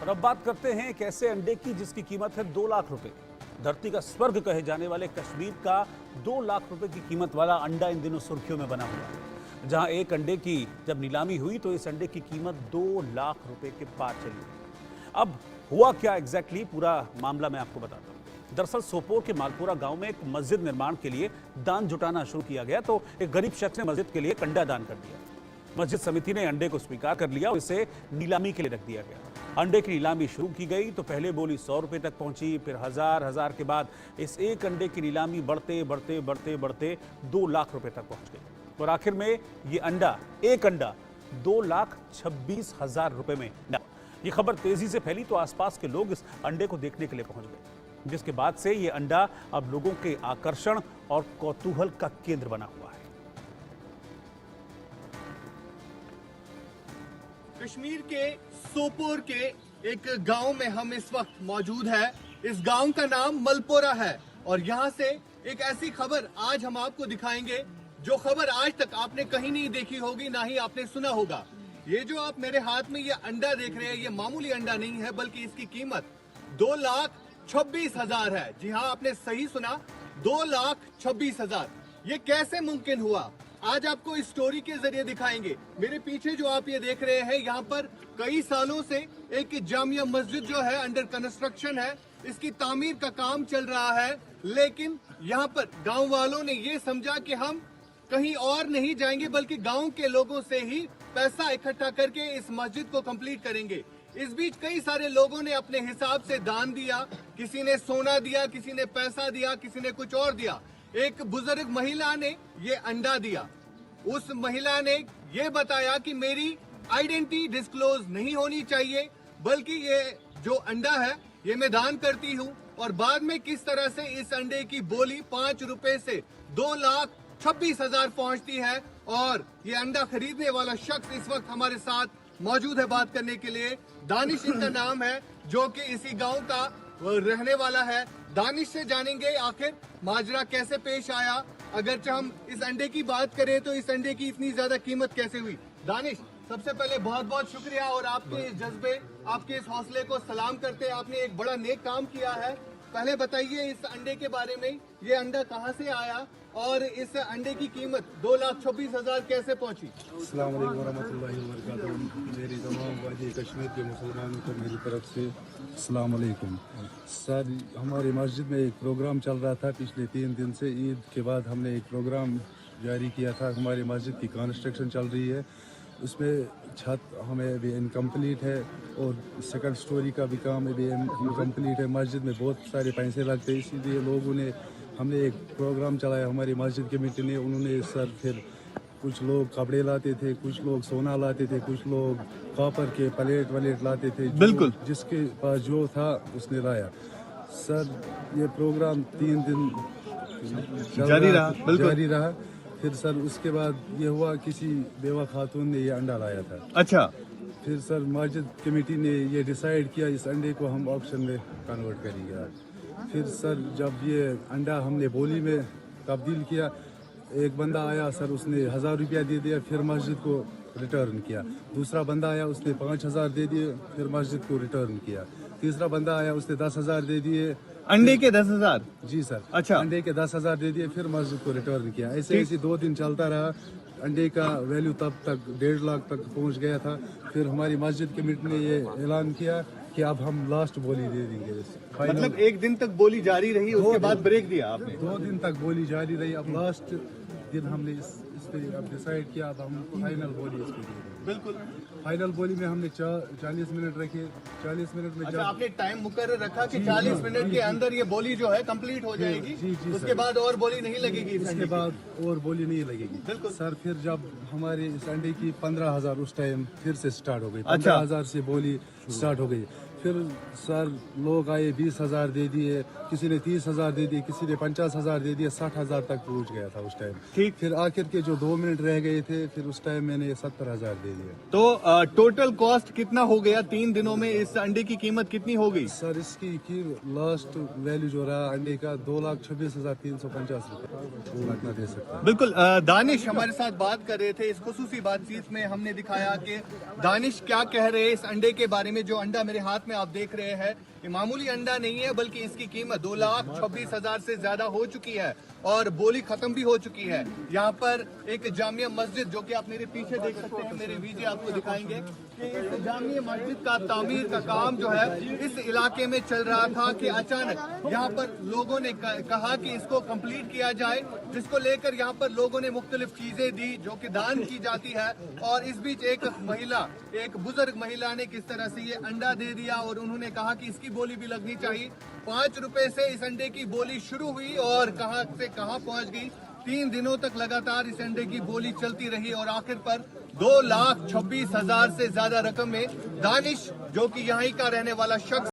और अब बात करते हैं एक ऐसे अंडे की जिसकी कीमत है 2 लाख रुपए। धरती का स्वर्ग कहे जाने वाले कश्मीर का 2 लाख रुपए की कीमत वाला अंडा इन दिनों सुर्खियों में बना हुआ है। जहां एक अंडे की जब नीलामी हुई तो इस अंडे की कीमत 2 लाख रुपए के पार चली। अब हुआ क्या एग्जैक्टली, पूरा मामला मैं आपको बताता हूं। दरअसल सोपोर के मालपुरा गांव में एक मस्जिद निर्माण के लिए दान जुटाना शुरू किया गया तो एक गरीब शख्स ने मस्जिद के लिए एक अंडा दान कर दिया। मस्जिद समिति ने अंडे को स्वीकार कर लिया और इसे नीलामी के लिए रख दिया गया। अंडे की नीलामी शुरू की गई तो पहले बोली 100 रुपए तक पहुंची, फिर हजार के बाद इस एक अंडे की नीलामी बढ़ते बढ़ते बढ़ते बढ़ते 2 लाख रुपए तक पहुंच गई और आखिर में ये एक अंडा 2,26,000 रुपए में। ये खबर तेजी से फैली तो आसपास के लोग इस अंडे को देखने के लिए पहुंच गए, जिसके बाद से ये अंडा अब लोगों के आकर्षण और कौतूहल का केंद्र बना हुआ है। कश्मीर के सोपोर के एक गांव में हम इस वक्त मौजूद है। इस गांव का नाम मलपोरा है और यहां से एक ऐसी खबर आज हम आपको दिखाएंगे जो खबर आज तक आपने कहीं नहीं देखी होगी, ना ही आपने सुना होगा। ये जो आप मेरे हाथ में ये अंडा देख रहे हैं, ये मामूली अंडा नहीं है, बल्कि इसकी कीमत 2,26,000 है। जी हाँ, आपने सही सुना, 2,26,000। ये कैसे मुमकिन हुआ, आज आपको इस स्टोरी के जरिए दिखाएंगे। मेरे पीछे जो आप ये देख रहे हैं, यहाँ पर कई सालों से एक जामिया मस्जिद जो है अंडर कंस्ट्रक्शन है, इसकी तामीर का काम चल रहा है। लेकिन यहाँ पर गांव वालों ने ये समझा कि हम कहीं और नहीं जाएंगे, बल्कि गांव के लोगों से ही पैसा इकट्ठा करके इस मस्जिद को कंप्लीट करेंगे। इस बीच कई सारे लोगों ने अपने हिसाब से दान दिया, किसी ने सोना दिया, किसी ने पैसा दिया, किसी ने कुछ और दिया। एक बुजुर्ग महिला ने ये अंडा दिया। उस महिला ने ये बताया कि मेरी आइडेंटिटी डिस्क्लोज नहीं होनी चाहिए, बल्कि ये जो अंडा है ये मैं दान करती हूँ। और बाद में किस तरह से इस अंडे की बोली 5 रुपए से 2,26,000 पहुंचती है। और ये अंडा खरीदने वाला शख्स इस वक्त हमारे साथ मौजूद है बात करने के लिए। दानिश इनका नाम है, जो कि इसी गांव का रहने वाला है। दानिश से जानेंगे आखिर माजरा कैसे पेश आया। अगरचे हम इस अंडे की बात करें तो इस अंडे की इतनी ज्यादा कीमत कैसे हुई। दानिश, सबसे पहले बहुत बहुत शुक्रिया और आपके इस जज्बे, आपके इस हौसले को सलाम करते हैं। आपने एक बड़ा नेक काम किया है। पहले बताइए इस अंडे के बारे में, ये अंडा कहाँ से आया और इस अंडे की कीमत 2,26,000 कैसे पहुंची। अस्सलाम वालेकुम वरहमतुल्लाहि वबरकातुहू। मेरी तमाम वादी कश्मीर के मुसलमानों को मेरी तरफ से अस्सलाम वालेकुम। सर, हमारी मस्जिद में एक प्रोग्राम चल रहा था पिछले 3 दिन से। ईद के बाद हमने एक प्रोग्राम जारी किया था। हमारी मस्जिद की कंस्ट्रक्शन चल रही है, उसमें छत हमें अभी इनकम्प्लीट है और सेकंड स्टोरी का भी काम अभी इनकम्प्लीट है। मस्जिद में बहुत सारे पैसे लगते हैं, इसीलिए लोगों ने हमने एक प्रोग्राम चलाया हमारी मस्जिद कमेटी ने। उन्होंने सर फिर कुछ लोग कपड़े लाते थे, कुछ लोग सोना लाते थे, कुछ लोग कॉपर के प्लेट लाते थे। बिल्कुल, जिसके पास जो था उसने लाया। सर, ये प्रोग्राम 3 दिन जारी रहा। फिर सर उसके बाद ये हुआ, किसी बेवा खातून ने ये अंडा लाया था। अच्छा। फिर सर मस्जिद कमेटी ने ये डिसाइड किया इस अंडे को हम ऑक्शन में कन्वर्ट करेंगे। फिर सर जब ये अंडा हमने बोली में तब्दील किया, एक बंदा आया सर, उसने 1,000 रुपया दे दिया, फिर मस्जिद को रिटर्न किया। दूसरा बंदा आया, उसने 5,000 दे दिए, फिर मस्जिद को रिटर्न किया। तीसरा बंदा आया, उसने 10,000 दे दिए। अंडे के 10,000? जी सर। अच्छा। अंडे के 10,000 दे दिए, फिर मस्जिद को रिटर्न किया। ऐसे 2 दिन चलता रहा। अंडे का वैल्यू तब तक 1.5 लाख तक पहुंच गया था। फिर हमारी मस्जिद कमेटी ने ये ऐलान किया कि अब हम लास्ट बोली दे देंगे। मतलब 1 दिन तक बोली जारी रही, उसके बाद ब्रेक दिया आपने? 2 दिन तक बोली जारी रही। अब लास्ट दिन हमने इस पे अब डिसाइड किया, अब हम फाइनल बोली इस पे दे देंगे। बिल्कुल, फाइनल बोली में हमने 40 मिनट रखे। 40 मिनट में अच्छा, आपने टाइम मुकर्रर रखा कि 40 मिनट के अंदर ये बोली जो है कंप्लीट हो जाएगी। जी, उसके बाद और बोली नहीं लगेगी। इसके बाद और बोली नहीं लगेगी। बिल्कुल सर। फिर जब हमारे इस अंडे की 15,000 उस टाइम फिर से स्टार्ट हो गई। 15,000 से बोली स्टार्ट हो गई। फिर सर लोग आए, 20,000 दे दिए, किसी ने 30,000 दे दिए, किसी ने 50,000 दे दिए, 60,000 तक पहुंच गया था उस टाइम। ठीक। फिर आखिर के जो 2 मिनट रह गए थे, फिर उस टाइम मैंने 70,000 दे दिए। तो टोटल कॉस्ट कितना हो गया 3 दिनों में? इस अंडे की कीमत कितनी हो गई? सर इसकी लास्ट वैल्यू जो रहा अंडे का 2,26,350 रुपये लगना दे सकता है। बिल्कुल, दानिश हमारे साथ बात कर रहे थे। इस खुसूसी बातचीत में हमने दिखाया कि दानिश क्या कह रहे हैं इस अंडे के बारे में। जो अंडा मेरे हाथ में में आप देख रहे हैं ये मामूली अंडा नहीं है, बल्कि इसकी कीमत 2,26,000 से ज्यादा हो चुकी है और बोली खत्म भी हो चुकी है। यहाँ पर एक जामिया मस्जिद, जो कि आप मेरे पीछे देख सकते हैं, मेरे वीजे आपको दिखाएंगे कि इस जामिया मस्जिद का तामीर का काम जो है इस इलाके में चल रहा था कि अचानक यहाँ पर लोगों ने कहा कि इसको कंप्लीट किया जाए, जिसको लेकर यहाँ पर लोगों ने मुख्तलिफ चीजें दी जो कि दान की जाती है। और इस बीच एक महिला, एक बुजुर्ग महिला ने किस तरह से ये अंडा दे दिया और उन्होंने कहा कि इसकी बोली भी लगनी चाहिए। 5 रुपए से इस अंडे की बोली शुरू हुई और कहां से कहां पहुंच गई। 3 दिनों तक लगातार इस अंडे की बोली चलती रही और आखिर पर 2,26,000 से ज्यादा रकम में दानिश, जो कि यहीं का रहने वाला शख्स